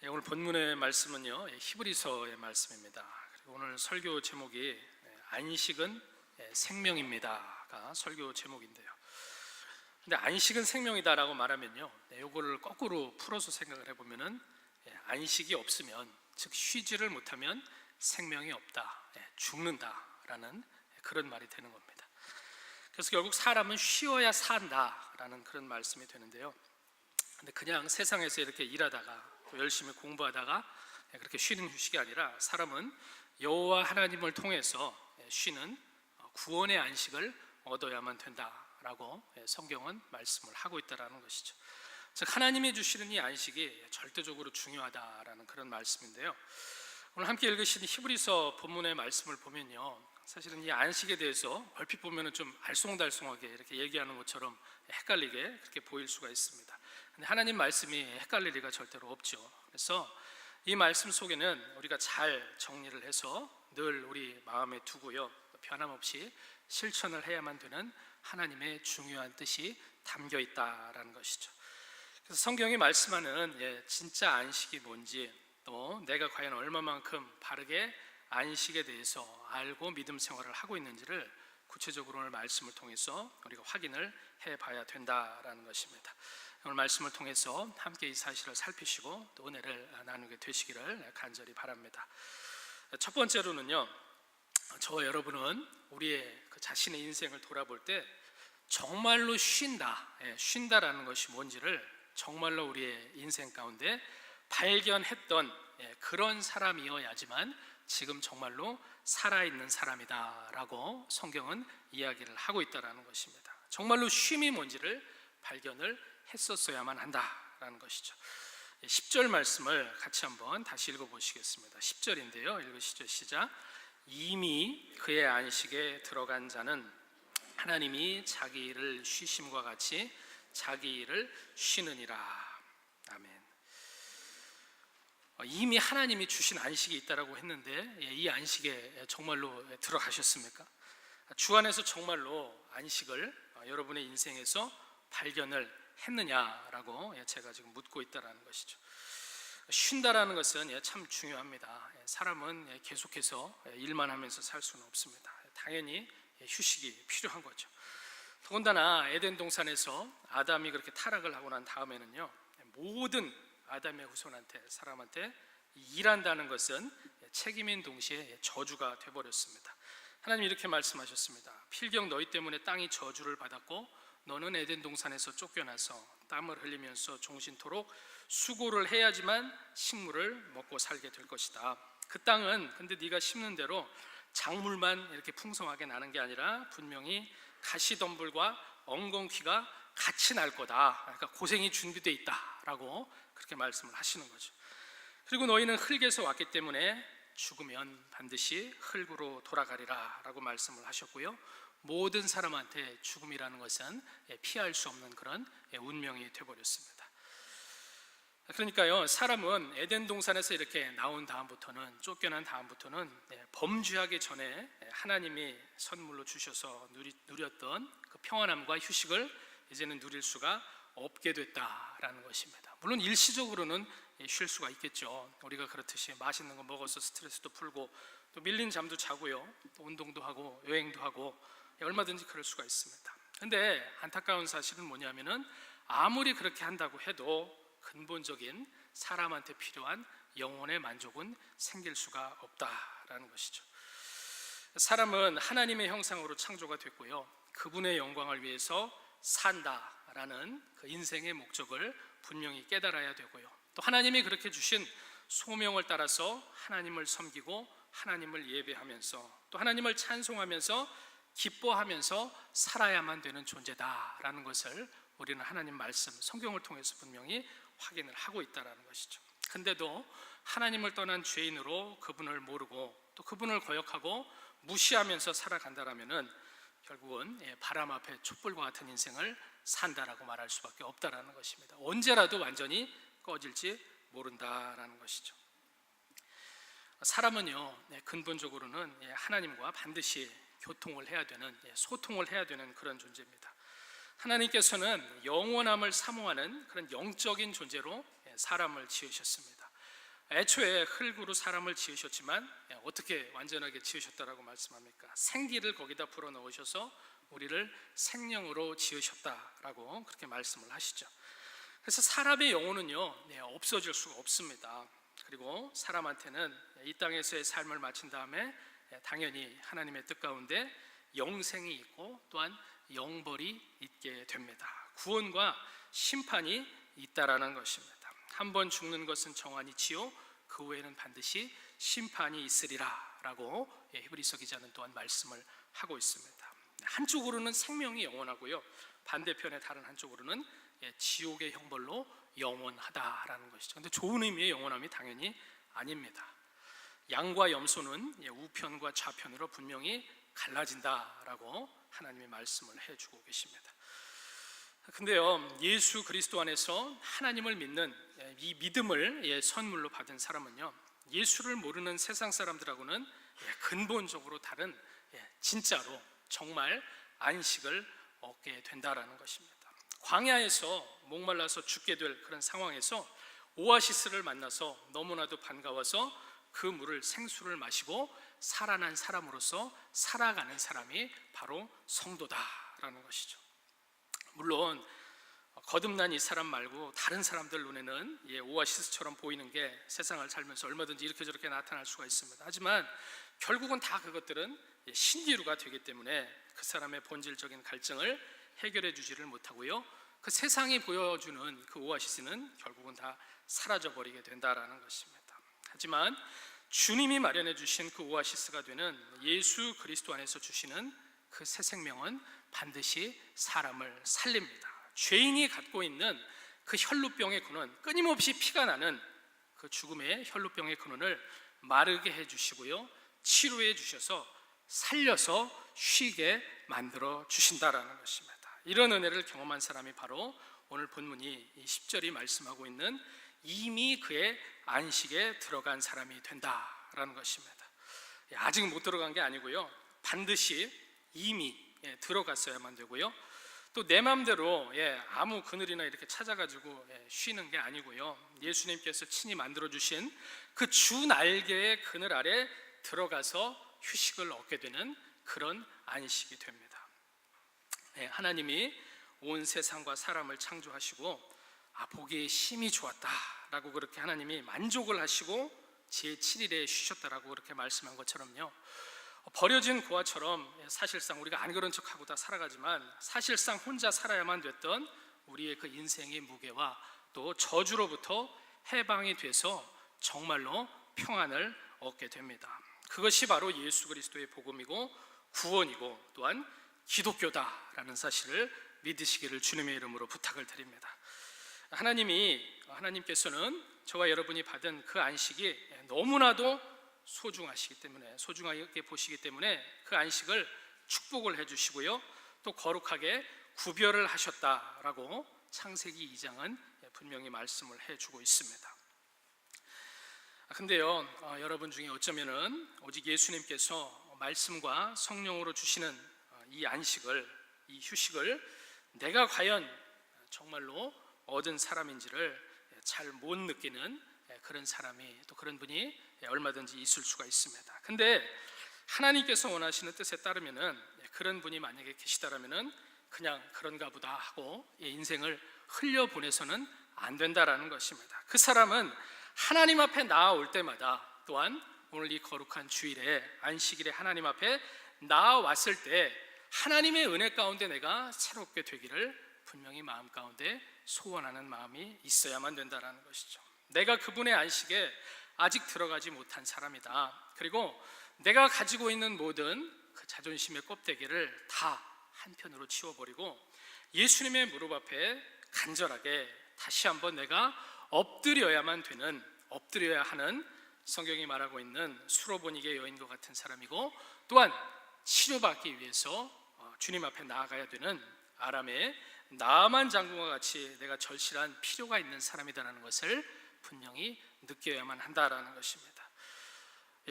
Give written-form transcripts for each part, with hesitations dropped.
오늘 본문의 말씀은요, 히브리서의 말씀입니다. 그리고 오늘 설교 제목이 안식은 생명입니다가 설교 제목인데요. 근데 안식은 생명이다라고 말하면요, 이거를 거꾸로 풀어서 생각을 해보면은 안식이 없으면, 즉 쉬지를 못하면 생명이 없다, 죽는다라는 그런 말이 되는 겁니다. 그래서 결국 사람은 쉬어야 산다라는 그런 말씀이 되는데요. 근데 그냥 세상에서 이렇게 일하다가 또 열심히 공부하다가 그렇게 쉬는 휴식이 아니라 사람은 여호와 하나님을 통해서 쉬는 구원의 안식을 얻어야만 된다라고 성경은 말씀을 하고 있다라는 것이죠. 즉 하나님이 주시는 이 안식이 절대적으로 중요하다라는 그런 말씀인데요. 오늘 함께 읽으신 히브리서 본문의 말씀을 보면요, 사실은 이 안식에 대해서 얼핏 보면은 좀 알쏭달쏭하게 이렇게 얘기하는 것처럼 헷갈리게 그렇게 보일 수가 있습니다. 근데 하나님 말씀이 헷갈릴 리가 절대로 없죠. 그래서 이 말씀 속에는 우리가 잘 정리를 해서 늘 우리 마음에 두고요, 변함없이 실천을 해야만 되는 하나님의 중요한 뜻이 담겨 있다라는 것이죠. 그래서 성경이 말씀하는 진짜 안식이 뭔지, 또 내가 과연 얼마만큼 바르게 안식에 대해서 알고 믿음 생활을 하고 있는지를 구체적으로 오늘 말씀을 통해서 우리가 확인을 해봐야 된다라는 것입니다. 오늘 말씀을 통해서 함께 이 사실을 살피시고 또 은혜를 나누게 되시기를 간절히 바랍니다. 첫 번째로는요, 저와 여러분은 우리의 그 자신의 인생을 돌아볼 때 정말로 쉰다라는 것이 뭔지를 정말로 우리의 인생 가운데 발견했던 그런 사람이어야지만 지금 정말로 살아있는 사람이다라고 성경은 이야기를 하고 있다는 것입니다. 정말로 쉼이 뭔지를 발견을 했었어야만 한다라는 것이죠. 10절 말씀을 같이 한번 다시 읽어보시겠습니다. 10절인데요, 읽으시죠. 시작. 이미 그의 안식에 들어간 자는 하나님이 자기 일을 쉬심과 같이 자기 일을 쉬느니라. 아멘. 이미 하나님이 주신 안식이 있다라고 했는데 이 안식에 정말로 들어가셨습니까? 주 안에서 정말로 안식을 여러분의 인생에서 발견을 했느냐라고 제가 지금 묻고 있다라는 것이죠. 쉰다라는 것은 참 중요합니다. 사람은 계속해서 일만 하면서 살 수는 없습니다. 당연히 휴식이 필요한 거죠. 더군다나 에덴 동산에서 아담이 그렇게 타락을 하고 난 다음에는요, 모든 아담의 후손한테, 사람한테 일한다는 것은 책임인 동시에 저주가 되어버렸습니다. 하나님이 이렇게 말씀하셨습니다. 필경 너희 때문에 땅이 저주를 받았고 너는 에덴 동산에서 쫓겨나서 땀을 흘리면서 종신토록 수고를 해야지만 식물을 먹고 살게 될 것이다. 그 땅은 근데 네가 심는 대로 작물만 이렇게 풍성하게 나는 게 아니라 분명히 가시덤불과 엉겅퀴가 같이 날 거다. 그러니까 고생이 준비되어 있다라고 그렇게 말씀을 하시는 거죠. 그리고 너희는 흙에서 왔기 때문에 죽으면 반드시 흙으로 돌아가리라 라고 말씀을 하셨고요, 모든 사람한테 죽음이라는 것은 피할 수 없는 그런 운명이 되어버렸습니다. 그러니까요, 사람은 에덴 동산에서 이렇게 나온 다음부터는, 쫓겨난 다음부터는 범죄하기 전에 하나님이 선물로 주셔서 누렸던 그 평안함과 휴식을 이제는 누릴 수가 없게 됐다라는 것입니다. 물론 일시적으로는 쉴 수가 있겠죠. 우리가 그렇듯이 맛있는 거 먹어서 스트레스도 풀고 또 밀린 잠도 자고요, 또 운동도 하고 여행도 하고 얼마든지 그럴 수가 있습니다. 근데 안타까운 사실은 뭐냐면은 아무리 그렇게 한다고 해도 근본적인 사람한테 필요한 영혼의 만족은 생길 수가 없다라는 것이죠. 사람은 하나님의 형상으로 창조가 됐고요, 그분의 영광을 위해서 산다라는 그 인생의 목적을 분명히 깨달아야 되고요, 또 하나님이 그렇게 주신 소명을 따라서 하나님을 섬기고 하나님을 예배하면서 또 하나님을 찬송하면서 기뻐하면서 살아야만 되는 존재다라는 것을 우리는 하나님 말씀, 성경을 통해서 분명히 확인을 하고 있다는 것이죠. 근데도 하나님을 떠난 죄인으로 그분을 모르고 또 그분을 거역하고 무시하면서 살아간다라면은 결국은 바람 앞에 촛불과 같은 인생을 산다라고 말할 수밖에 없다라는 것입니다. 언제라도 완전히 꺼질지 모른다라는 것이죠. 사람은요, 근본적으로는 하나님과 반드시 교통을 해야 되는, 소통을 해야 되는 그런 존재입니다. 하나님께서는 영원함을 사모하는 그런 영적인 존재로 사람을 지으셨습니다. 애초에 흙으로 사람을 지으셨지만 어떻게 완전하게 지으셨다라고 말씀합니까? 생기를 거기다 불어넣으셔서 우리를 생명으로 지으셨다라고 그렇게 말씀을 하시죠. 그래서 사람의 영혼은요, 없어질 수가 없습니다. 그리고 사람한테는 이 땅에서의 삶을 마친 다음에 당연히 하나님의 뜻 가운데 영생이 있고 또한 영벌이 있게 됩니다. 구원과 심판이 있다라는 것입니다. 한 번 죽는 것은 정한이지요 그 후에는 반드시 심판이 있으리라 라고 히브리서 기자는 또한 말씀을 하고 있습니다. 한쪽으로는 생명이 영원하고요, 반대편의 다른 한쪽으로는 지옥의 형벌로 영원하다라는 것이죠. 근데 좋은 의미의 영원함이 당연히 아닙니다. 양과 염소는 우편과 좌편으로 분명히 갈라진다라고 하나님의 말씀을 해주고 계십니다. 근데요, 예수 그리스도 안에서 하나님을 믿는 이 믿음을 선물로 받은 사람은요, 예수를 모르는 세상 사람들하고는 근본적으로 다른 진짜로 정말 안식을 얻게 된다라는 것입니다. 광야에서 목말라서 죽게 될 그런 상황에서 오아시스를 만나서 너무나도 반가워서 그 물을 생수를 마시고 살아난 사람으로서 살아가는 사람이 바로 성도다라는 것이죠. 물론 거듭난 이 사람 말고 다른 사람들 눈에는 오아시스처럼 보이는 게 세상을 살면서 얼마든지 이렇게 저렇게 나타날 수가 있습니다. 하지만 결국은 다 그것들은 신기루가 되기 때문에 그 사람의 본질적인 갈증을 해결해 주지를 못하고요, 그 세상이 보여주는 그 오아시스는 결국은 다 사라져 버리게 된다라는 것입니다. 하지만 주님이 마련해 주신 그 오아시스가 되는 예수 그리스도 안에서 주시는 그 새 생명은 반드시 사람을 살립니다. 죄인이 갖고 있는 그 혈루병의 근원, 끊임없이 피가 나는 그 죽음의 혈루병의 근원을 마르게 해주시고요, 치료해 주셔서 살려서 쉬게 만들어 주신다라는 것입니다. 이런 은혜를 경험한 사람이 바로 오늘 본문이 이 10절이 말씀하고 있는 이미 그의 안식에 들어간 사람이 된다라는 것입니다. 아직 못 들어간 게 아니고요, 반드시 이미 들어갔어야만 되고요, 또 내 맘대로 아무 그늘이나 이렇게 찾아가지고 쉬는 게 아니고요, 예수님께서 친히 만들어주신 그 주 날개의 그늘 아래 들어가서 휴식을 얻게 되는 그런 안식이 됩니다. 하나님이 온 세상과 사람을 창조하시고 보기에 심히 좋았다라고 그렇게 하나님이 만족을 하시고 제7일에 쉬셨다라고 그렇게 말씀한 것처럼요, 버려진 고아처럼 사실상 우리가 안 그런 척하고 다 살아가지만 사실상 혼자 살아야만 됐던 우리의 그 인생의 무게와 또 저주로부터 해방이 돼서 정말로 평안을 얻게 됩니다. 그것이 바로 예수 그리스도의 복음이고 구원이고 또한 기독교다라는 사실을 믿으시기를 주님의 이름으로 부탁을 드립니다. 하나님께서는 저와 여러분이 받은 그 안식이 너무나도 소중하시기 때문에, 소중하게 보시기 때문에 그 안식을 축복을 해주시고요, 또 거룩하게 구별을 하셨다라고 창세기 2장은 분명히 말씀을 해주고 있습니다. 근데요, 여러분 중에 어쩌면은 오직 예수님께서 말씀과 성령으로 주시는 이 안식을, 이 휴식을 내가 과연 정말로 얻은 사람인지를 잘 못 느끼는 그런 사람이, 또 그런 분이 얼마든지 있을 수가 있습니다. 근데 하나님께서 원하시는 뜻에 따르면은 그런 분이 만약에 계시다라면은 그냥 그런가 보다 하고 인생을 흘려보내서는 안 된다라는 것입니다. 그 사람은 하나님 앞에 나아올 때마다, 또한 오늘 이 거룩한 주일에 안식일에 하나님 앞에 나아왔을 때 하나님의 은혜 가운데 내가 새롭게 되기를 분명히 마음 가운데 소원하는 마음이 있어야만 된다라는 것이죠. 내가 그분의 안식에 아직 들어가지 못한 사람이다. 그리고 내가 가지고 있는 모든 그 자존심의 껍데기를 다 한편으로 치워버리고 예수님의 무릎 앞에 간절하게 다시 한번 내가 엎드려야 하는, 성경이 말하고 있는 수로보니게 여인과 같은 사람이고, 또한 치료받기 위해서 주님 앞에 나아가야 되는 아람의 나아만 장군과 같이 내가 절실한 필요가 있는 사람이다라는 것을 분명히 느껴야만 한다라는 것입니다.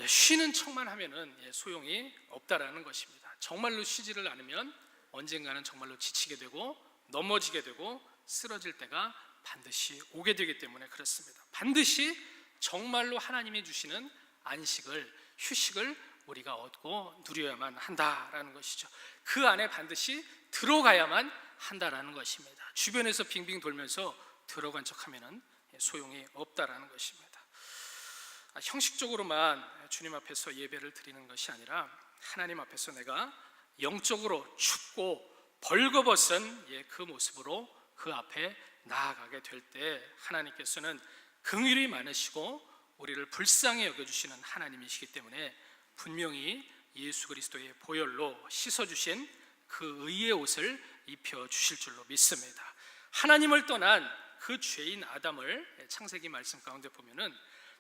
쉬는 척만 하면은 소용이 없다라는 것입니다. 정말로 쉬지를 않으면 언젠가는 정말로 지치게 되고 넘어지게 되고 쓰러질 때가 반드시 오게 되기 때문에 그렇습니다. 반드시 정말로 하나님이 주시는 안식을, 휴식을 우리가 얻고 누려야만 한다라는 것이죠. 그 안에 반드시 들어가야만 한다라는 것입니다. 주변에서 빙빙 돌면서 들어간 척하면은 소용이 없다라는 것입니다. 형식적으로만 주님 앞에서 예배를 드리는 것이 아니라 하나님 앞에서 내가 영적으로 춥고 벌거벗은 그 모습으로 그 앞에 나아가게 될 때 하나님께서는 긍휼이 많으시고 우리를 불쌍히 여겨주시는 하나님이시기 때문에 분명히 예수 그리스도의 보혈로 씻어주신 그 의의 옷을 입혀주실 줄로 믿습니다. 하나님을 떠난 그 죄인 아담을 창세기 말씀 가운데 보면은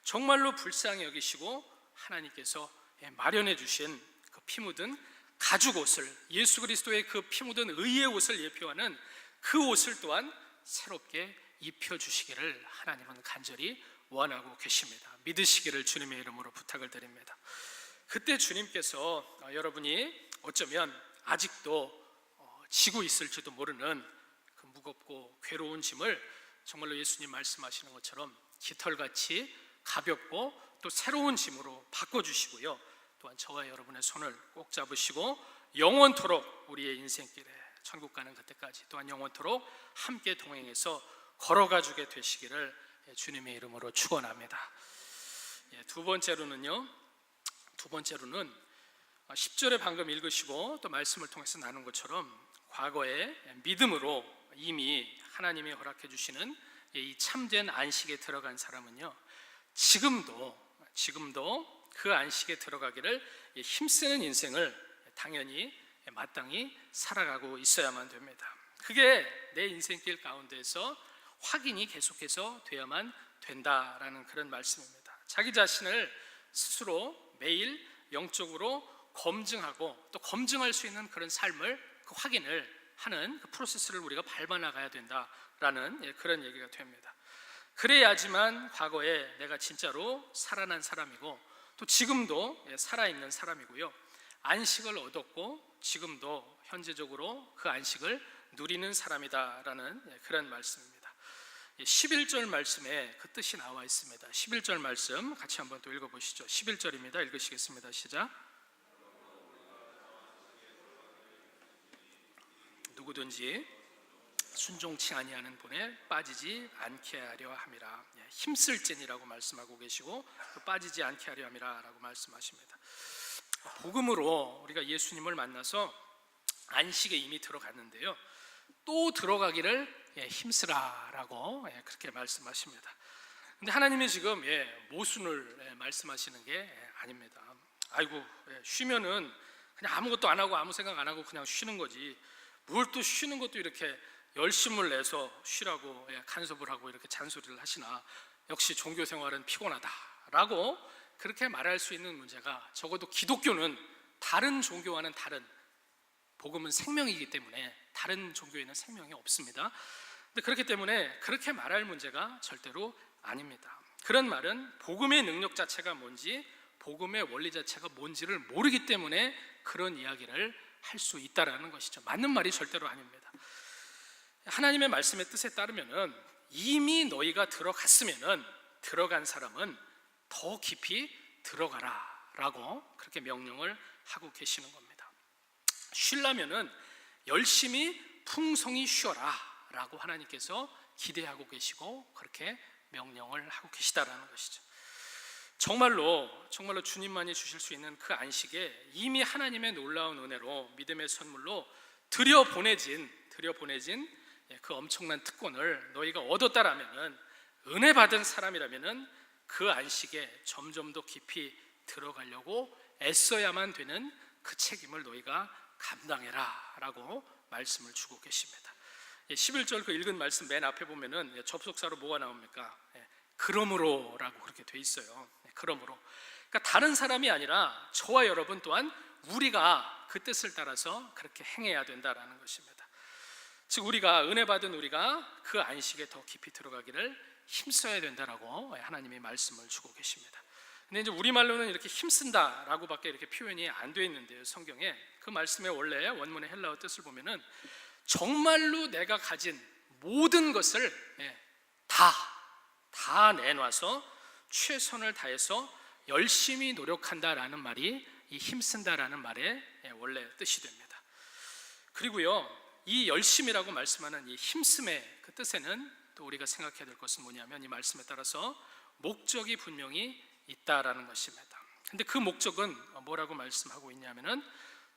정말로 불쌍히 여기시고 하나님께서 마련해 주신 그 피 묻은 가죽 옷을, 예수 그리스도의 그 피 묻은 의의 옷을 예표하는 그 옷을 또한 새롭게 입혀주시기를 하나님은 간절히 원하고 계십니다. 믿으시기를 주님의 이름으로 부탁을 드립니다. 그때 주님께서 여러분이 어쩌면 아직도 지고 있을지도 모르는 그 무겁고 괴로운 짐을 정말로 예수님 말씀하시는 것처럼 깃털같이 가볍고 또 새로운 짐으로 바꿔주시고요, 또한 저와 여러분의 손을 꼭 잡으시고 영원토록 우리의 인생길에 천국 가는 그때까지 또한 영원토록 함께 동행해서 걸어가 주게 되시기를 주님의 이름으로 축원합니다. 두 번째로는 10절에 방금 읽으시고 또 말씀을 통해서 나눈 것처럼 과거에 믿음으로 이미 하나님이 허락해 주시는 이 참된 안식에 들어간 사람은요, 지금도 그 안식에 들어가기를 힘쓰는 인생을 당연히 마땅히 살아가고 있어야만 됩니다. 그게 내 인생길 가운데서 확인이 계속해서 돼야만 된다라는 그런 말씀입니다. 자기 자신을 스스로 매일 영적으로 검증하고 또 검증할 수 있는 그런 삶을 그 확인을 하는 그 프로세스를 우리가 밟아 나가야 된다라는 그런 얘기가 됩니다. 그래야지만 과거에 내가 진짜로 살아난 사람이고 또 지금도 살아있는 사람이고요, 안식을 얻었고 지금도 현재적으로 그 안식을 누리는 사람이다라는 그런 말씀입니다. 11절 말씀에 그 뜻이 나와 있습니다. 11절 말씀 같이 한번 또 읽어보시죠. 11절입니다. 읽으시겠습니다. 시작. 누구든지 순종치 아니하는 본에 빠지지 않게 하려 함이라. 힘쓸진이라고 말씀하고 계시고 또 빠지지 않게 하려 함이라 라고 말씀하십니다. 복음으로 우리가 예수님을 만나서 안식에 이미 들어갔는데요, 또 들어가기를 힘쓰라라고 그렇게 말씀하십니다. 근데 하나님이 지금 모순을 말씀하시는 게 아닙니다. 아이고, 쉬면은 그냥 아무것도 안 하고 아무 생각 안 하고 그냥 쉬는 거지, 뭘 또 쉬는 것도 이렇게 열심을 내서 쉬라고 간섭을 하고 이렇게 잔소리를 하시나, 역시 종교 생활은 피곤하다라고 그렇게 말할 수 있는 문제가, 적어도 기독교는 다른 종교와는 다른, 복음은 생명이기 때문에 다른 종교에는 생명이 없습니다. 근데 그렇기 때문에 그렇게 말할 문제가 절대로 아닙니다. 그런 말은 복음의 능력 자체가 뭔지, 복음의 원리 자체가 뭔지를 모르기 때문에 그런 이야기를 할 수 있다라는 것이죠. 맞는 말이 절대로 아닙니다. 하나님의 말씀의 뜻에 따르면은 이미 너희가 들어갔으면은 들어간 사람은 더 깊이 들어가라 라고 그렇게 명령을 하고 계시는 겁니다. 쉬려면은 열심히 풍성히 쉬어라 라고 하나님께서 기대하고 계시고 그렇게 명령을 하고 계시다라는 것이죠. 정말로 주님만이 주실 수 있는 그 안식에 이미 하나님의 놀라운 은혜로 믿음의 선물로 들여보내진 그 엄청난 특권을 너희가 얻었다라면은, 은혜 받은 사람이라면은 그 안식에 점점 더 깊이 들어가려고 애써야만 되는 그 책임을 너희가 감당해라 라고 말씀을 주고 계십니다. 11절 그 읽은 말씀 맨 앞에 보면은 접속사로 뭐가 나옵니까? 그러므로 라고 그렇게 돼 있어요. 그러므로, 그러니까 다른 사람이 아니라 저와 여러분 또한 우리가 그 뜻을 따라서 그렇게 행해야 된다라는 것입니다. 즉 우리가, 은혜 받은 우리가 그 안식에 더 깊이 들어가기를 힘써야 된다라고 하나님이 말씀을 주고 계십니다. 근데 이제 우리말로는 이렇게 힘쓴다라고 밖에 이렇게 표현이 안 되어 있는데요, 성경에 그 말씀의 원래 원문의 헬라어 뜻을 보면은 정말로 내가 가진 모든 것을 다 내놔서 최선을 다해서 열심히 노력한다라는 말이 이 힘쓴다라는 말의 원래 뜻이 됩니다. 그리고요, 이 열심이라고 말씀하는 이 힘씀의 그 뜻에는 또 우리가 생각해야 될 것은 뭐냐면 이 말씀에 따라서 목적이 분명히 있다라는 것입니다. 근데 그 목적은 뭐라고 말씀하고 있냐면은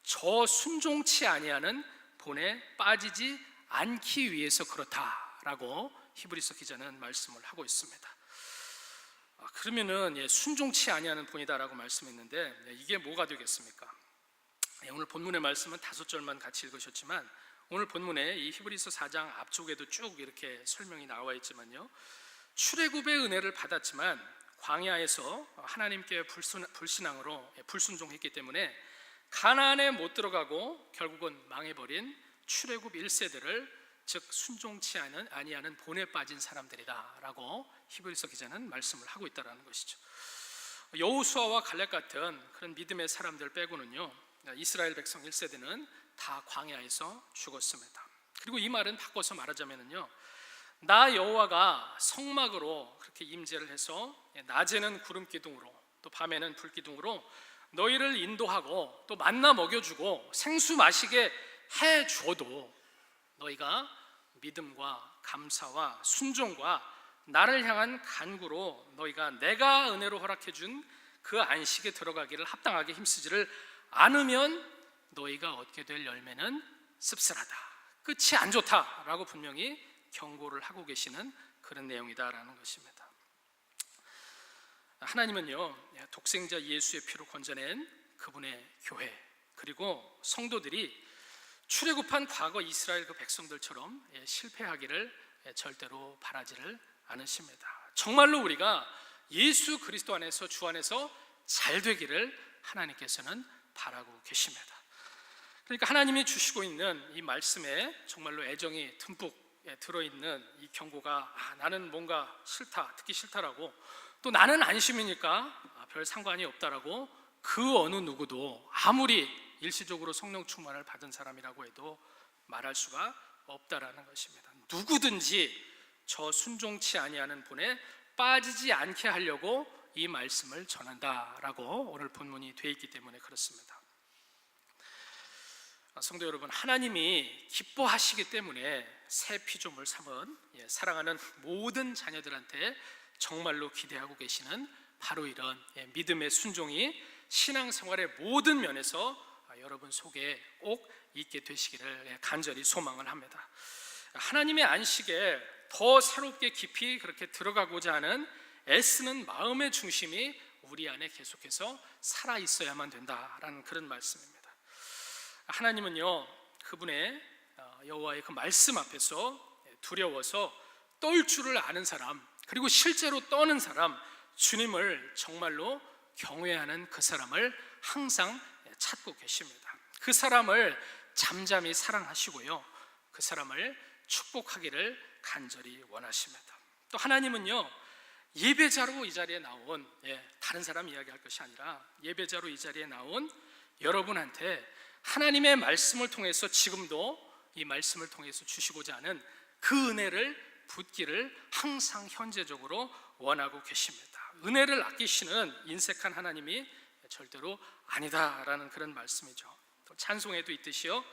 저 순종치 아니하는 본에 빠지지 않기 위해서 그렇다라고 히브리서 기자는 말씀을 하고 있습니다. 그러면은 순종치 아니하는 본이다라고 말씀했는데 이게 뭐가 되겠습니까? 오늘 본문의 말씀은 5절만 같이 읽으셨지만 오늘 본문에 이 히브리서 4장 앞쪽에도 쭉 이렇게 설명이 나와 있지만요, 출애굽의 은혜를 받았지만 광야에서 하나님께 불신앙으로 불순종했기 때문에 가나안에 못 들어가고 결국은 망해버린 출애굽 1세대를 즉 순종치 아니하는 본에 빠진 사람들이다라고 히브리서 기자는 말씀을 하고 있다는 것이죠. 여호수아와 갈렙 같은 그런 믿음의 사람들 빼고는요, 이스라엘 백성 1세대는 다 광야에서 죽었습니다. 그리고 이 말은 바꿔서 말하자면요, 나 여호와가 성막으로 그렇게 임재를 해서 낮에는 구름 기둥으로 또 밤에는 불 기둥으로 너희를 인도하고 또 만나 먹여주고 생수 마시게 해줘도 너희가 믿음과 감사와 순종과 나를 향한 간구로 너희가 내가 은혜로 허락해준 그 안식에 들어가기를 합당하게 힘쓰지를 않으면 너희가 얻게 될 열매는 씁쓸하다, 끝이 안 좋다라고 분명히 경고를 하고 계시는 그런 내용이다라는 것입니다. 하나님은요, 독생자 예수의 피로 건져낸 그분의 교회 그리고 성도들이 출애굽한 과거 이스라엘 그 백성들처럼 실패하기를 절대로 바라지를 않으십니다. 정말로 우리가 예수 그리스도 안에서 주 안에서 잘 되기를 하나님께서는 바라고 계십니다. 그러니까 하나님이 주시고 있는 이 말씀에 정말로 애정이 듬뿍 들어있는 이 경고가 나는 뭔가 싫다, 듣기 싫다라고, 또 나는 안심이니까 별 상관이 없다라고 그 어느 누구도 아무리 일시적으로 성령 충만을 받은 사람이라고 해도 말할 수가 없다라는 것입니다. 누구든지 저 순종치 아니하는 본에 빠지지 않게 하려고 이 말씀을 전한다라고 오늘 본문이 되어 있기 때문에 그렇습니다. 성도 여러분, 하나님이 기뻐하시기 때문에 새 피조물 삼은 사랑하는 모든 자녀들한테 정말로 기대하고 계시는 바로 이런 믿음의 순종이 신앙생활의 모든 면에서 여러분 속에 꼭 있게 되시기를 간절히 소망을 합니다. 하나님의 안식에 더 새롭게 깊이 그렇게 들어가고자 하는 애쓰는 마음의 중심이 우리 안에 계속해서 살아 있어야만 된다라는 그런 말씀입니다. 하나님은요, 그분의 여호와의 그 말씀 앞에서 두려워서 떨 줄을 아는 사람, 그리고 실제로 떠는 사람, 주님을 정말로 경외하는 그 사람을 항상 찾고 계십니다. 그 사람을 잠잠히 사랑하시고요, 그 사람을 축복하기를 간절히 원하십니다. 또 하나님은요, 예배자로 이 자리에 나온, 다른 사람 이야기할 것이 아니라 예배자로 이 자리에 나온 여러분한테 하나님의 말씀을 통해서 지금도 이 말씀을 통해서 주시고자 하는 그 은혜를 붙기를 항상 현재적으로 원하고 계십니다. 은혜를 아끼시는 인색한 하나님이 절대로 아니다라는 그런 말씀이죠. 또 찬송에도 있듯이요,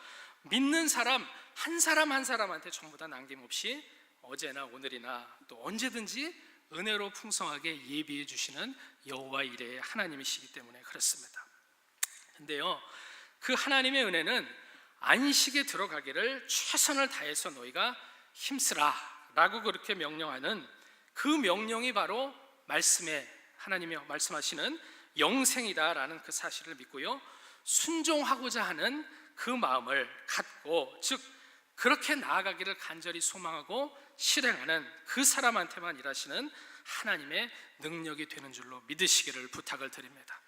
믿는 사람 한 사람 한 사람한테 전부 다 남김없이 어제나 오늘이나 또 언제든지 은혜로 풍성하게 예비해 주시는 여호와 이레의 하나님이시기 때문에 그렇습니다. 근데요, 그 하나님의 은혜는 안식에 들어가기를 최선을 다해서 너희가 힘쓰라 라고 그렇게 명령하는 그 명령이 바로 말씀에 하나님이 말씀하시는 영생이다라는 그 사실을 믿고요, 순종하고자 하는 그 마음을 갖고, 즉 그렇게 나아가기를 간절히 소망하고 실행하는 그 사람한테만 일하시는 하나님의 능력이 되는 줄로 믿으시기를 부탁을 드립니다.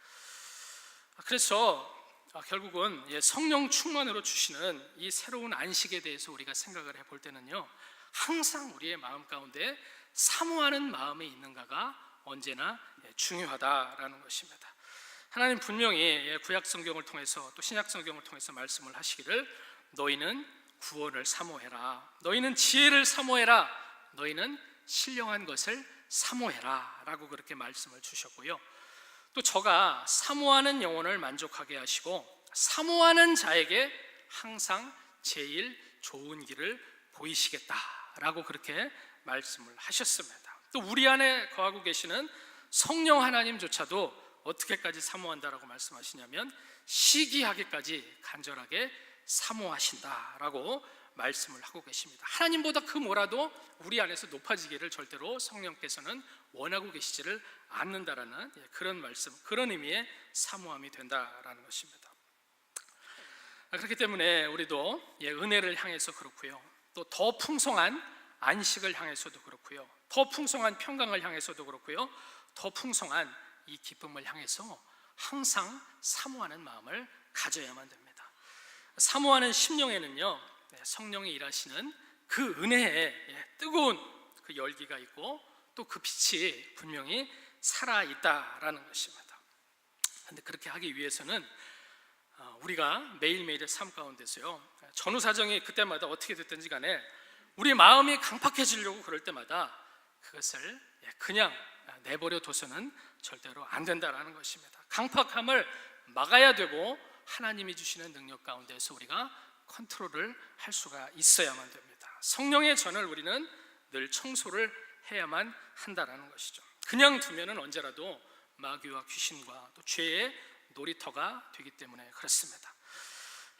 그래서 결국은 성령 충만으로 주시는 이 새로운 안식에 대해서 우리가 생각을 해볼 때는요, 항상 우리의 마음 가운데 사모하는 마음이 있는가가 언제나 중요하다라는 것입니다. 하나님 분명히 구약 성경을 통해서 또 신약 성경을 통해서 말씀을 하시기를 너희는 구원을 사모해라, 너희는 지혜를 사모해라, 너희는 신령한 것을 사모해라 라고 그렇게 말씀을 주셨고요. 또 저가 사모하는 영혼을 만족하게 하시고 사모하는 자에게 항상 제일 좋은 길을 보이시겠다라고 그렇게 말씀을 하셨습니다. 또 우리 안에 거하고 계시는 성령 하나님조차도 어떻게까지 사모한다라고 말씀하시냐면 시기하기까지 간절하게 사모하신다라고 말씀을 하고 계십니다. 하나님보다 그 뭐라도 우리 안에서 높아지기를 절대로 성령께서는 원하고 계시지를 않는다라는 그런 말씀, 그런 의미의 사모함이 된다라는 것입니다. 그렇기 때문에 우리도 은혜를 향해서 그렇고요, 또 더 풍성한 안식을 향해서도 그렇고요, 더 풍성한 평강을 향해서도 그렇고요, 더 풍성한 이 기쁨을 향해서 항상 사모하는 마음을 가져야만 됩니다. 사모하는 심령에는요, 성령이 일하시는 그 은혜에 뜨거운 그 열기가 있고 또 그 빛이 분명히 살아있다라는 것입니다. 그런데 그렇게 하기 위해서는 우리가 매일매일의 삶 가운데서요, 전후 사정이 그때마다 어떻게 됐든지 간에 우리 마음이 강팍해지려고 그럴 때마다 그것을 그냥 내버려 둬서는 절대로 안 된다라는 것입니다. 강팍함을 막아야 되고 하나님이 주시는 능력 가운데서 우리가 컨트롤을 할 수가 있어야만 됩니다. 성령의 전을 우리는 늘 청소를 해야만 한다라는 것이죠. 그냥 두면은 언제라도 마귀와 귀신과 또 죄의 놀이터가 되기 때문에 그렇습니다.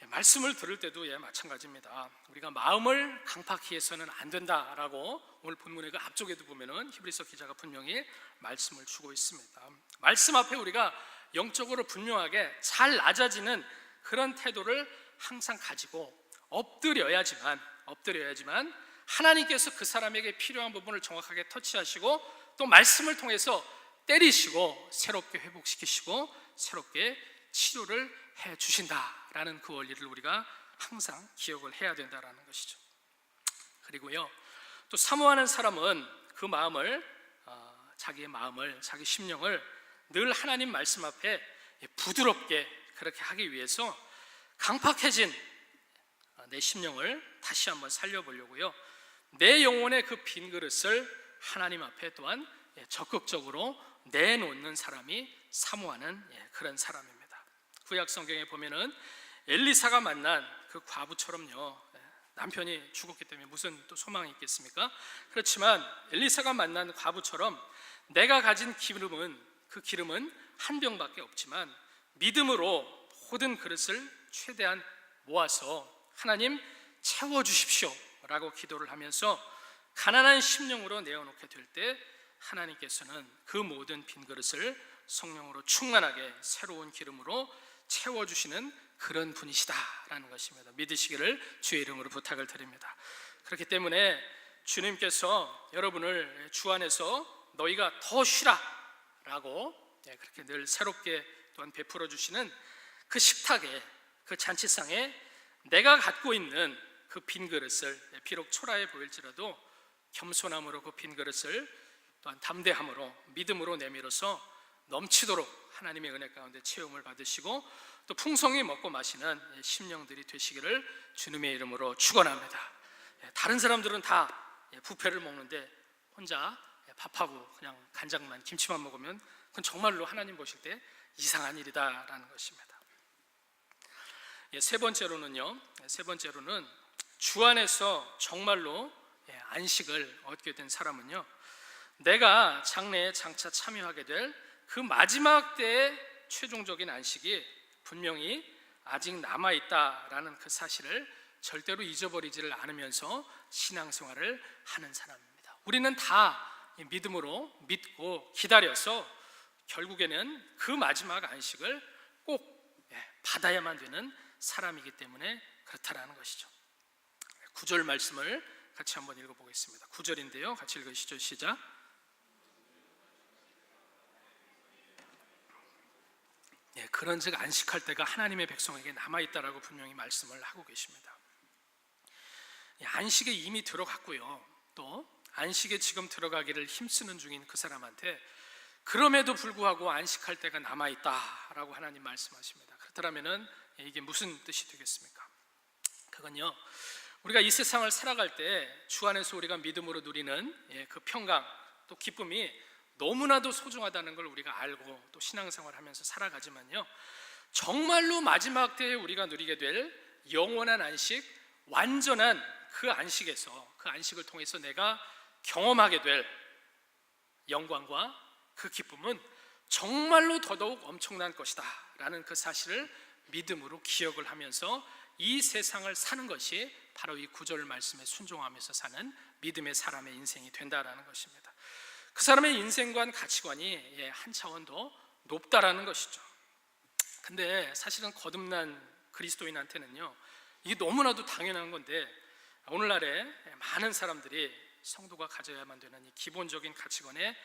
말씀을 들을 때도 마찬가지입니다. 우리가 마음을 강팍히 해서는 안 된다라고 오늘 본문의 그 앞쪽에도 보면은 히브리서 기자가 분명히 말씀을 주고 있습니다. 말씀 앞에 우리가 영적으로 분명하게 잘 낮아지는 그런 태도를 항상 가지고 엎드려야지만 하나님께서 그 사람에게 필요한 부분을 정확하게 터치하시고 또 말씀을 통해서 때리시고 새롭게 회복시키시고 새롭게 치료를 해 주신다라는 그 원리를 우리가 항상 기억을 해야 된다라는 것이죠. 그리고요, 또 사모하는 사람은 그 마음을, 자기의 마음을, 자기 심령을 늘 하나님 말씀 앞에 부드럽게 그렇게 하기 위해서 강팍해진 내 심령을 다시 한번 살려보려고요, 내 영혼의 그 빈 그릇을 하나님 앞에 또한 적극적으로 내놓는 사람이 사모하는 그런 사람입니다. 구약 성경에 보면은 엘리사가 만난 그 과부처럼요, 남편이 죽었기 때문에 무슨 또 소망이 있겠습니까? 그렇지만 엘리사가 만난 과부처럼 내가 가진 그 기름은 한 병밖에 없지만 믿음으로 모든 그릇을 최대한 모아서 하나님 채워주십시오 라고 기도를 하면서 가난한 심령으로 내어놓게 될 때 하나님께서는 그 모든 빈 그릇을 성령으로 충만하게 새로운 기름으로 채워주시는 그런 분이시다라는 것입니다. 믿으시기를 주의 이름으로 부탁을 드립니다. 그렇기 때문에 주님께서 여러분을 주 안에서 너희가 더 쉬라 라고 그렇게 늘 새롭게 또한 베풀어 주시는 그 식탁에, 그 잔치상에 내가 갖고 있는 그 빈 그릇을 비록 초라해 보일지라도 겸손함으로 그 빈 그릇을 또한 담대함으로 믿음으로 내밀어서 넘치도록 하나님의 은혜 가운데 채움을 받으시고 또 풍성히 먹고 마시는 심령들이 되시기를 주님의 이름으로 축원합니다. 다른 사람들은 다 뷔페를 먹는데 혼자 밥하고 그냥 간장만 김치만 먹으면 그건 정말로 하나님 보실 때 이상한 일이다라는 것입니다. 세 번째로는 주 안에서 정말로 안식을 얻게 된 사람은요, 내가 장래에 장차 참여하게 될 그 마지막 때의 최종적인 안식이 분명히 아직 남아있다라는 그 사실을 절대로 잊어버리지를 않으면서 신앙생활을 하는 사람입니다. 우리는 다 믿음으로 믿고 기다려서 결국에는 그 마지막 안식을 꼭 받아야만 되는 사람이기 때문에 그렇다라는 것이죠. 9절 말씀을 같이 한번 읽어보겠습니다. 9절인데요, 같이 읽으시죠. 시작. 그런즉 안식할 때가 하나님의 백성에게 남아있다라고 분명히 말씀을 하고 계십니다. 안식에 이미 들어갔고요, 또 안식에 지금 들어가기를 힘쓰는 중인 그 사람한테 그럼에도 불구하고 안식할 때가 남아있다라고 하나님 말씀하십니다. 그렇다면 이게 무슨 뜻이 되겠습니까? 그건요, 우리가 이 세상을 살아갈 때 주 안에서 우리가 믿음으로 누리는 그 평강, 또 기쁨이 너무나도 소중하다는 걸 우리가 알고 또 신앙생활하면서 살아가지만요, 정말로 마지막 때에 우리가 누리게 될 영원한 안식, 완전한 그 안식에서, 그 안식을 통해서 내가 경험하게 될 영광과 그 기쁨은 정말로 더더욱 엄청난 것이다 라는 그 사실을 믿음으로 기억을 하면서 이 세상을 사는 것이 바로 이 구절 말씀에 순종하면서 사는 믿음의 사람의 인생이 된다라는 것입니다. 그 사람의 인생관, 가치관이 한 차원 더 높다라는 것이죠. 근데 사실은 거듭난 그리스도인한테는요, 이게 너무나도 당연한 건데 오늘날에 많은 사람들이 성도가 가져야만 되는 이 기본적인 가치관에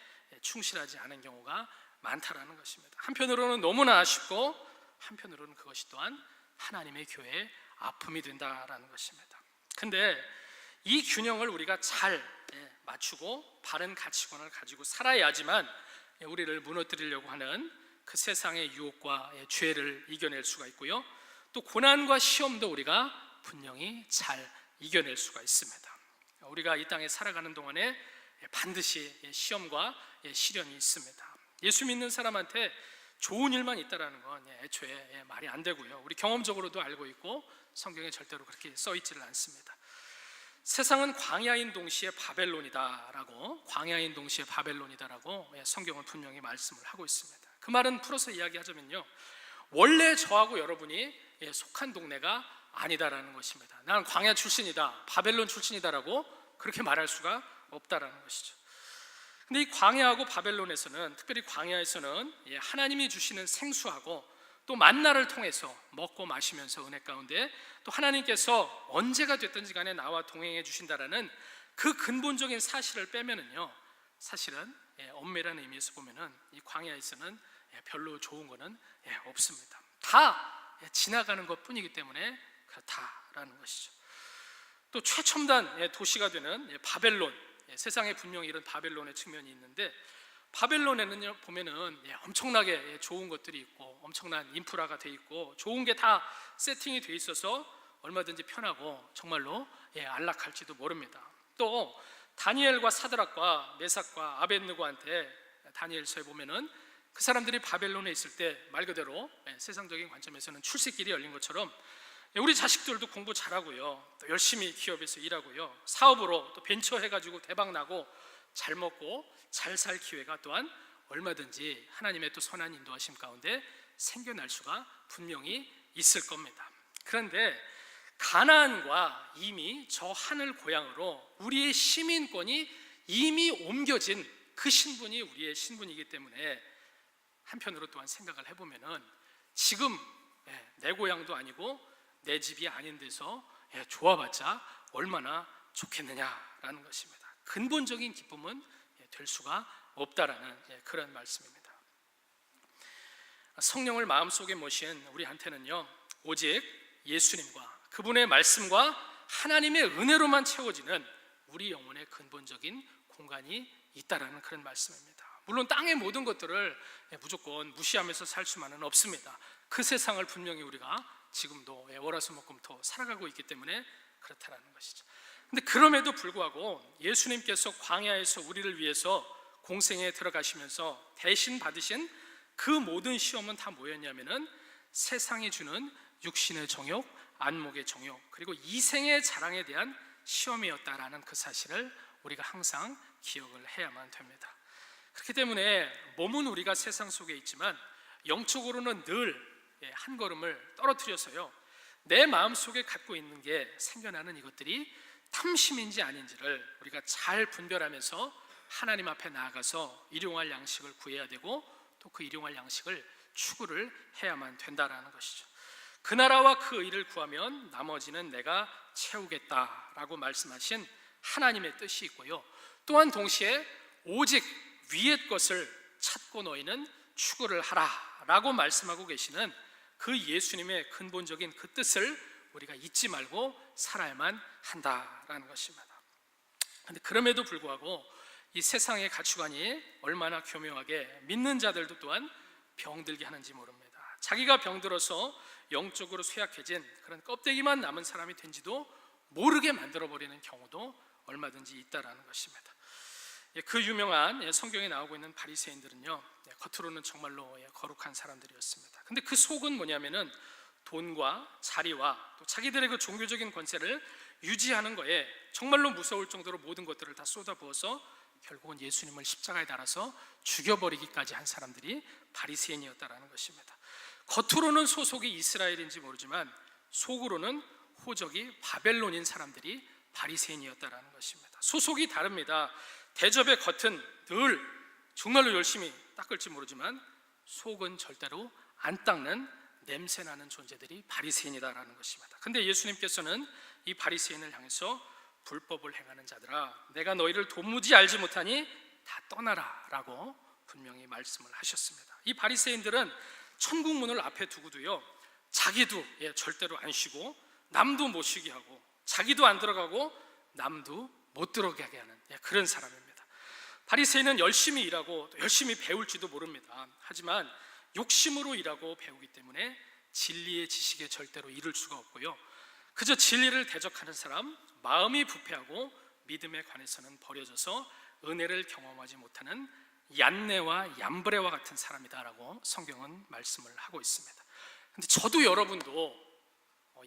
충실하지 않은 경우가 많다라는 것입니다. 한편으로는 너무나 아쉽고 한편으로는 그것이 또한 하나님의 교회의 아픔이 된다라는 것입니다. 근데 이 균형을 우리가 잘 맞추고 바른 가치관을 가지고 살아야지만 우리를 무너뜨리려고 하는 그 세상의 유혹과 죄를 이겨낼 수가 있고요, 또 고난과 시험도 우리가 분명히 잘 이겨낼 수가 있습니다. 우리가 이 땅에 살아가는 동안에 반드시 시험과 시련이 있습니다. 예수 믿는 사람한테 좋은 일만 있다라는 건 애초에 말이 안 되고요, 우리 경험적으로도 알고 있고 성경에 절대로 그렇게 써 있지를 않습니다. 세상은 광야인 동시에 바벨론이다라고, 광야인 동시에 바벨론이다라고 성경은 분명히 말씀을 하고 있습니다. 그 말은 풀어서 이야기하자면요, 원래 저하고 여러분이 속한 동네가 아니다라는 것입니다. 나는 광야 출신이다, 바벨론 출신이다라고 그렇게 말할 수가 없다라는 것이죠. 근데 이 광야하고 바벨론에서는, 특별히 광야에서는 하나님이 주시는 생수하고 또 만나를 통해서 먹고 마시면서 은혜 가운데 또 하나님께서 언제가 됐든지 간에 나와 동행해 주신다라는 그 근본적인 사실을 빼면은요, 사실은 엄밀한 의미에서 보면은 이 광야에서는 별로 좋은 거는 없습니다. 다 지나가는 것 뿐이기 때문에 그렇다라는 것이죠. 또 최첨단 도시가 되는 바벨론, 세상에 분명히 이런 바벨론의 측면이 있는데, 바벨론에는 보면은 엄청나게 좋은 것들이 있고 엄청난 인프라가 돼 있고 좋은 게 다 세팅이 돼 있어서 얼마든지 편하고 정말로 안락할지도 모릅니다. 또 다니엘과 사드락과 메삭과 아벳느고한테 다니엘서에 보면은 그 사람들이 바벨론에 있을 때 말 그대로 세상적인 관점에서는 출세길이 열린 것처럼 우리 자식들도 공부 잘하고요, 또 열심히 기업에서 일하고요, 사업으로 또 벤처 해가지고 대박 나고 잘 먹고 잘 살 기회가 또한 얼마든지 하나님의 또 선한 인도하심 가운데 생겨날 수가 분명히 있을 겁니다. 그런데 가나안과 이미 저 하늘 고향으로 우리의 시민권이 이미 옮겨진 그 신분이 우리의 신분이기 때문에 한편으로 또한 생각을 해보면은 지금 내 고향도 아니고 내 집이 아닌 데서 좋아봤자 얼마나 좋겠느냐라는 것입니다. 근본적인 기쁨은 될 수가 없다라는 그런 말씀입니다. 성령을 마음속에 모신 우리한테는요, 오직 예수님과 그분의 말씀과 하나님의 은혜로만 채워지는 우리 영혼의 근본적인 공간이 있다라는 그런 말씀입니다. 물론 땅의 모든 것들을 무조건 무시하면서 살 수만은 없습니다. 그 세상을 분명히 우리가 지금도 월화수목금토 살아가고 있기 때문에 그렇다라는 것이죠. 근데 그럼에도 불구하고 예수님께서 광야에서 우리를 위해서 공생에 들어가시면서 대신 받으신 그 모든 시험은 다 뭐였냐면은 세상이 주는 육신의 정욕, 안목의 정욕, 그리고 이생의 자랑에 대한 시험이었다라는 그 사실을 우리가 항상 기억을 해야만 됩니다. 그렇기 때문에 몸은 우리가 세상 속에 있지만 영적으로는 늘 한 걸음을 떨어뜨려서요, 내 마음속에 갖고 있는 게 생겨나는 이것들이 탐심인지 아닌지를 우리가 잘 분별하면서 하나님 앞에 나아가서 일용할 양식을 구해야 되고 또 그 일용할 양식을 추구를 해야만 된다라는 것이죠. 그 나라와 그 의를 구하면 나머지는 내가 채우겠다라고 말씀하신 하나님의 뜻이 있고요, 또한 동시에 오직 위의 것을 찾고 너희는 추구를 하라라고 말씀하고 계시는 그 예수님의 근본적인 그 뜻을 우리가 잊지 말고 살아야만 한다라는 것입니다. 그런데 그럼에도 불구하고 이 세상의 가치관이 얼마나 교묘하게 믿는 자들도 또한 병들게 하는지 모릅니다. 자기가 병들어서 영적으로 쇠약해진 그런 껍데기만 남은 사람이 된지도 모르게 만들어버리는 경우도 얼마든지 있다라는 것입니다. 그 유명한 성경에 나오고 있는 바리새인들은요, 겉으로는 정말로 거룩한 사람들이었습니다. 근데 그 속은 뭐냐면은 돈과 자리와 또 자기들의 그 종교적인 권세를 유지하는 거에 정말로 무서울 정도로 모든 것들을 다 쏟아부어서 결국은 예수님을 십자가에 달아서 죽여버리기까지 한 사람들이 바리새인이었다라는 것입니다. 겉으로는 소속이 이스라엘인지 모르지만 속으로는 호적이 바벨론인 사람들이 바리새인이었다라는 것입니다. 소속이 다릅니다. 대접의 겉은 늘 정말로 열심히 닦을지 모르지만 속은 절대로 안 닦는 냄새나는 존재들이 바리새인이다라는 것입니다. 근데 예수님께서는 이 바리새인을 향해서 불법을 행하는 자들아, 내가 너희를 도무지 알지 못하니 다 떠나라 라고 분명히 말씀을 하셨습니다. 이 바리새인들은 천국 문을 앞에 두고도요, 자기도 절대로 안 쉬고 남도 못 쉬게 하고 자기도 안 들어가고 남도 못 들어가게 하는 그런 사람입니다. 바리새인은 열심히 일하고 열심히 배울지도 모릅니다. 하지만 욕심으로 일하고 배우기 때문에 진리의 지식에 절대로 이를 수가 없고요, 그저 진리를 대적하는 사람, 마음이 부패하고 믿음에 관해서는 버려져서 은혜를 경험하지 못하는 얀네와 얌브레와 같은 사람이다라고 성경은 말씀을 하고 있습니다. 근데 저도 여러분도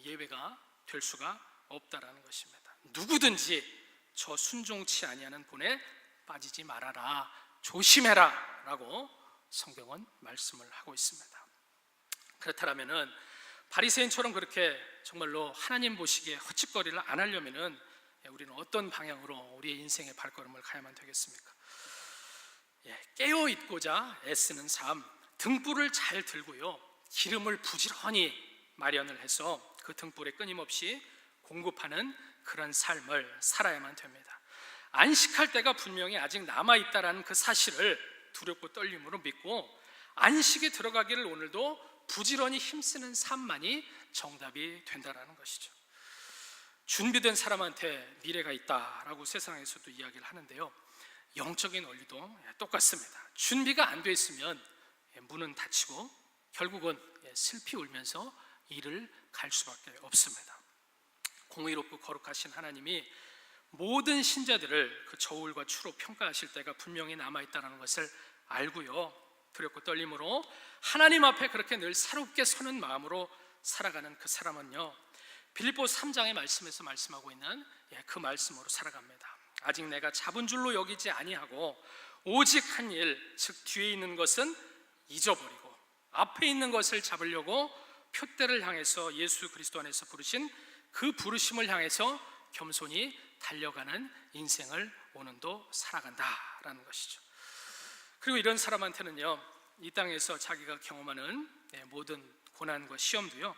예외가 될 수가 없다라는 것입니다. 누구든지 저 순종치 아니하는 본에 빠지지 말아라, 조심해라 라고 성경은 말씀을 하고 있습니다. 그렇다면은 바리새인처럼 그렇게 정말로 하나님 보시기에 헛짓거리를 안 하려면은 우리는 어떤 방향으로 우리의 인생의 발걸음을 가야만 되겠습니까? 깨어 있고자 애쓰는 삶, 등불을 잘 들고요, 기름을 부지런히 마련을 해서 그 등불에 끊임없이 공급하는 그런 삶을 살아야만 됩니다. 안식할 때가 분명히 아직 남아있다라는 그 사실을 두렵고 떨림으로 믿고 안식에 들어가기를 오늘도 부지런히 힘쓰는 삶만이 정답이 된다라는 것이죠. 준비된 사람한테 미래가 있다라고 세상에서도 이야기를 하는데요, 영적인 원리도 똑같습니다. 준비가 안 돼 있으면 문은 닫히고 결국은 슬피 울면서 일을 갈 수밖에 없습니다. 공의롭고 거룩하신 하나님이 모든 신자들을 그 저울과 추로 평가하실 때가 분명히 남아있다는 것을 알고요, 두렵고 떨림으로 하나님 앞에 그렇게 늘 새롭게 서는 마음으로 살아가는 그 사람은요, 빌립보 3장의 말씀에서 말씀하고 있는 그 말씀으로 살아갑니다. 아직 내가 잡은 줄로 여기지 아니하고 오직 한 일, 즉 뒤에 있는 것은 잊어버리고 앞에 있는 것을 잡으려고 표대를 향해서 예수 그리스도 안에서 부르신 그 부르심을 향해서 겸손히 달려가는 인생을 오늘도 살아간다라는 것이죠. 그리고 이런 사람한테는요, 이 땅에서 자기가 경험하는 모든 고난과 시험도요,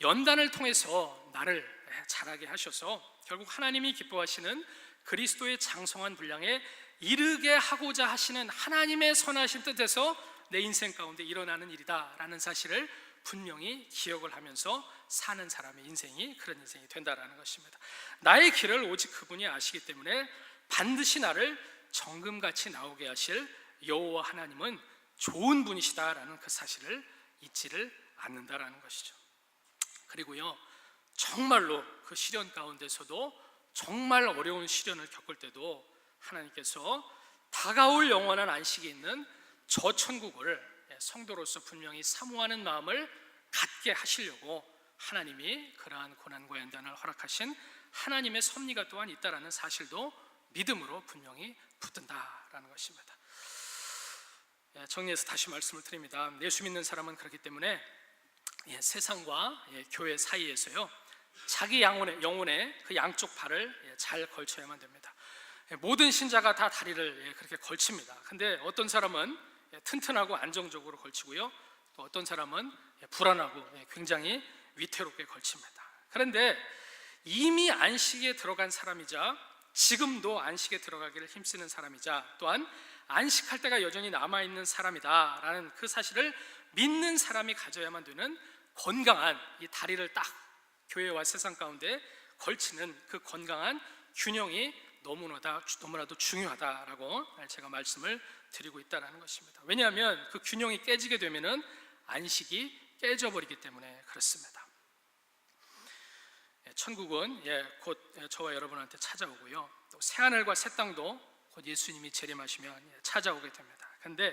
연단을 통해서 나를 자라게 하셔서 결국 하나님이 기뻐하시는 그리스도의 장성한 분량에 이르게 하고자 하시는 하나님의 선하신 뜻에서 내 인생 가운데 일어나는 일이다라는 사실을 분명히 기억을 하면서 사는 사람의 인생이 그런 인생이 된다라는 것입니다. 나의 길을 오직 그분이 아시기 때문에 반드시 나를 정금같이 나오게 하실 여호와 하나님은 좋은 분이시다라는 그 사실을 잊지를 않는다라는 것이죠. 그리고요, 정말로 그 시련 가운데서도 정말 어려운 시련을 겪을 때도 하나님께서 다가올 영원한 안식이 있는 저 천국을 성도로서 분명히 사모하는 마음을 갖게 하시려고 하나님이 그러한 고난과 연단을 허락하신 하나님의 섭리가 또한 있다라는 사실도 믿음으로 분명히 붙든다라는 것입니다. 정리해서 다시 말씀을 드립니다. 예수 믿는 사람은 그렇기 때문에 세상과 교회 사이에서요, 자기 영혼의 그 양쪽 발을 잘 걸쳐야만 됩니다. 모든 신자가 다 다리를 그렇게 걸칩니다. 근데 어떤 사람은 튼튼하고 안정적으로 걸치고요, 또 어떤 사람은 불안하고 굉장히 위태롭게 걸칩니다. 그런데 이미 안식에 들어간 사람이자 지금도 안식에 들어가기를 힘쓰는 사람이자 또한 안식할 때가 여전히 남아있는 사람이다라는 그 사실을 믿는 사람이 가져야만 되는 건강한 이 다리를 딱 교회와 세상 가운데 걸치는 그 건강한 균형이 너무나도 중요하다라고 제가 말씀을 드리고 있다는 것입니다. 왜냐하면 그 균형이 깨지게 되면은 안식이 깨져버리기 때문에 그렇습니다. 천국은 곧 저와 여러분한테 찾아오고요, 또 새하늘과 새 땅도 곧 예수님이 재림하시면 찾아오게 됩니다. 그런데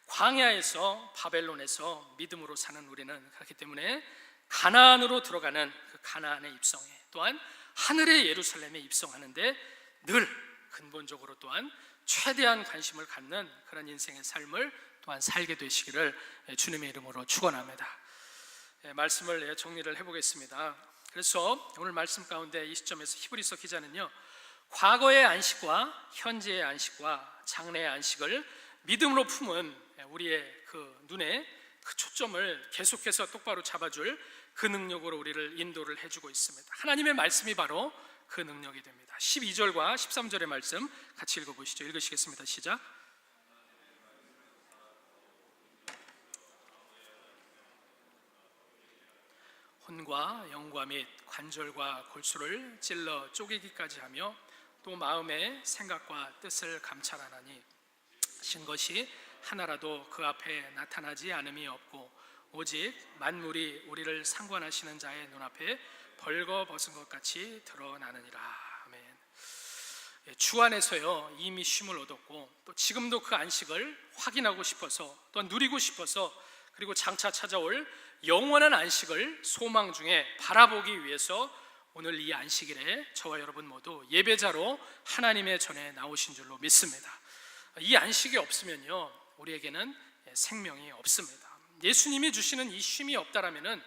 광야에서 바벨론에서 믿음으로 사는 우리는 그렇기 때문에 가나안으로 들어가는 그 가나안의 입성에, 또한 하늘의 예루살렘에 입성하는데 늘 근본적으로 또한 최대한 관심을 갖는 그런 인생의 삶을 또한 살게 되시기를 주님의 이름으로 축원합니다. 말씀을 정리를 해보겠습니다. 그래서 오늘 말씀 가운데 이 시점에서 히브리서 기자는요, 과거의 안식과 현재의 안식과 장래의 안식을 믿음으로 품은 우리의 그 눈에 그 초점을 계속해서 똑바로 잡아줄 그 능력으로 우리를 인도를 해주고 있습니다. 하나님의 말씀이 바로 그 능력이 됩니다. 12절과 13절의 말씀 같이 읽어보시죠. 읽으시겠습니다. 시작. 혼과 영과 및 관절과 골수를 찔러 쪼개기까지 하며 또 마음의 생각과 뜻을 감찰하나니 신 것이 하나라도 그 앞에 나타나지 않음이 없고 오직 만물이 우리를 상관하시는 자의 눈앞에 벌거벗은 것 같이 드러나느니라. 아멘. 주 안에서요 이미 쉼을 얻었고 또 지금도 그 안식을 확인하고 싶어서 또 누리고 싶어서 그리고 장차 찾아올 영원한 안식을 소망 중에 바라보기 위해서 오늘 이 안식일에 저와 여러분 모두 예배자로 하나님의 전에 나오신 줄로 믿습니다. 이 안식이 없으면요 우리에게는 생명이 없습니다. 예수님이 주시는 이 쉼이 없다라면은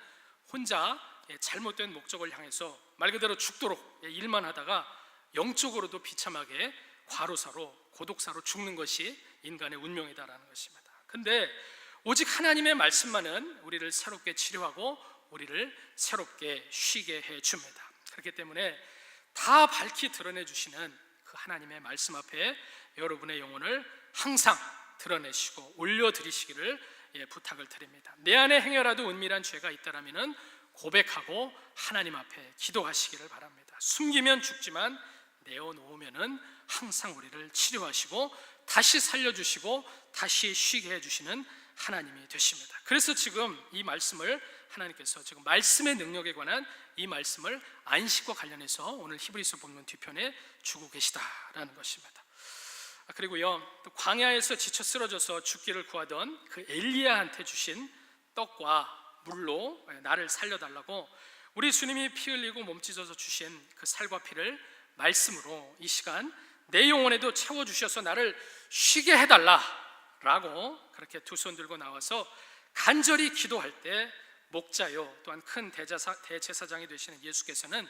혼자 잘못된 목적을 향해서 말 그대로 죽도록 일만 하다가 영적으로도 비참하게 과로사로 고독사로 죽는 것이 인간의 운명이다라는 것입니다. 근데 오직 하나님의 말씀만은 우리를 새롭게 치료하고 우리를 새롭게 쉬게 해줍니다. 그렇기 때문에 다 밝히 드러내 주시는 그 하나님의 말씀 앞에 여러분의 영혼을 항상 드러내시고 올려드리시기를 부탁을 드립니다. 내 안에 행여라도 은밀한 죄가 있다라면 고백하고 하나님 앞에 기도하시기를 바랍니다. 숨기면 죽지만 내어놓으면 항상 우리를 치료하시고 다시 살려주시고 다시 쉬게 해주시는 하나님이 되십니다. 그래서 지금 이 말씀을 하나님께서 지금 말씀의 능력에 관한 이 말씀을 안식과 관련해서 오늘 히브리서 본문 뒤편에 주고 계시다라는 것입니다. 그리고요 또 광야에서 지쳐 쓰러져서 죽기를 구하던 그 엘리야한테 주신 떡과 물로 나를 살려달라고 우리 주님이 피 흘리고 몸찢어서 주신 그 살과 피를 말씀으로 이 시간 내 영혼에도 채워주셔서 나를 쉬게 해달라라고 그렇게 두 손 들고 나와서 간절히 기도할 때 목자요 또한 큰 대제사장이 되시는 예수께서는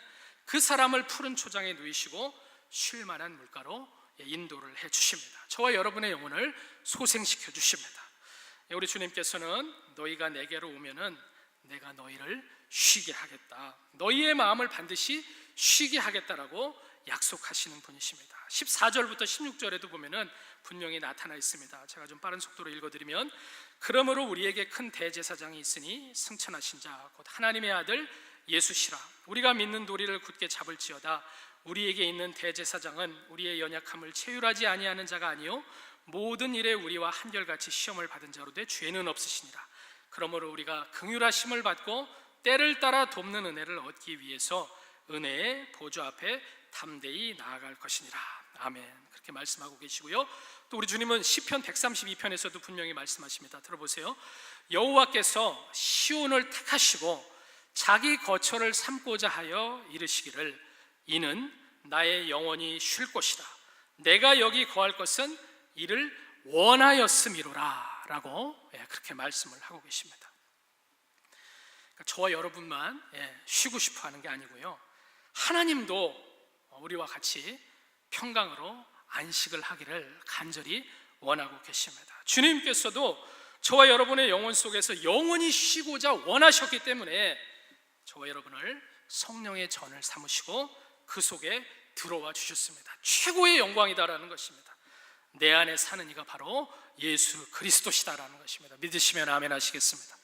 그 사람을 푸른 초장에 누이시고 쉴 만한 물가로 인도를 해주십니다. 저와 여러분의 영혼을 소생시켜 주십니다. 우리 주님께서는 너희가 내게로 오면은 내가 너희를 쉬게 하겠다, 너희의 마음을 반드시 쉬게 하겠다라고 약속하시는 분이십니다. 14절부터 16절에도 보면은 분명히 나타나 있습니다. 제가 좀 빠른 속도로 읽어드리면 그러므로 우리에게 큰 대제사장이 있으니 승천하신 자 곧 하나님의 아들 예수시라. 우리가 믿는 도리를 굳게 잡을지어다. 우리에게 있는 대제사장은 우리의 연약함을 체휼하지 아니하는 자가 아니요 모든 일에 우리와 한결같이 시험을 받은 자로 돼 죄는 없으시니라. 그러므로 우리가 긍휼하심을 받고 때를 따라 돕는 은혜를 얻기 위해서 은혜의 보좌 앞에 담대히 나아갈 것이니라. 아멘. 그렇게 말씀하고 계시고요. 또 우리 주님은 시편 132편에서도 분명히 말씀하십니다. 들어보세요. 여호와께서 시온을 택하시고 자기 거처를 삼고자 하여 이르시기를 이는 나의 영혼이 쉴 곳이라. 내가 여기 거할 것은 이를 원하였음이로라 라고 그렇게 말씀을 하고 계십니다. 그러니까 저와 여러분만 쉬고 싶어 하는 게 아니고요, 하나님도 우리와 같이 평강으로 안식을 하기를 간절히 원하고 계십니다. 주님께서도 저와 여러분의 영혼 속에서 영원히 쉬고자 원하셨기 때문에 저와 여러분을 성령의 전을 삼으시고 그 속에 들어와 주셨습니다. 최고의 영광이다라는 것입니다. 내 안에 사는 이가 바로 예수 그리스도시다라는 것입니다. 믿으시면 아멘 하시겠습니다.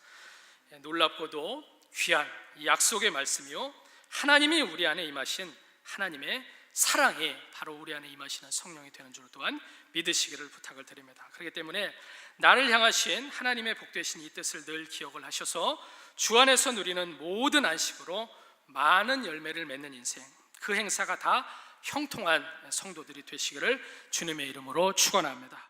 놀랍고도 귀한 이 약속의 말씀이요, 하나님이 우리 안에 임하신 하나님의 사랑이 바로 우리 안에 임하시는 성령이 되는 줄 또한 믿으시기를 부탁을 드립니다. 그렇기 때문에 나를 향하신 하나님의 복되신 이 뜻을 늘 기억을 하셔서 주 안에서 누리는 모든 안식으로 많은 열매를 맺는 인생, 그 행사가 다 형통한 성도들이 되시기를 주님의 이름으로 축원합니다.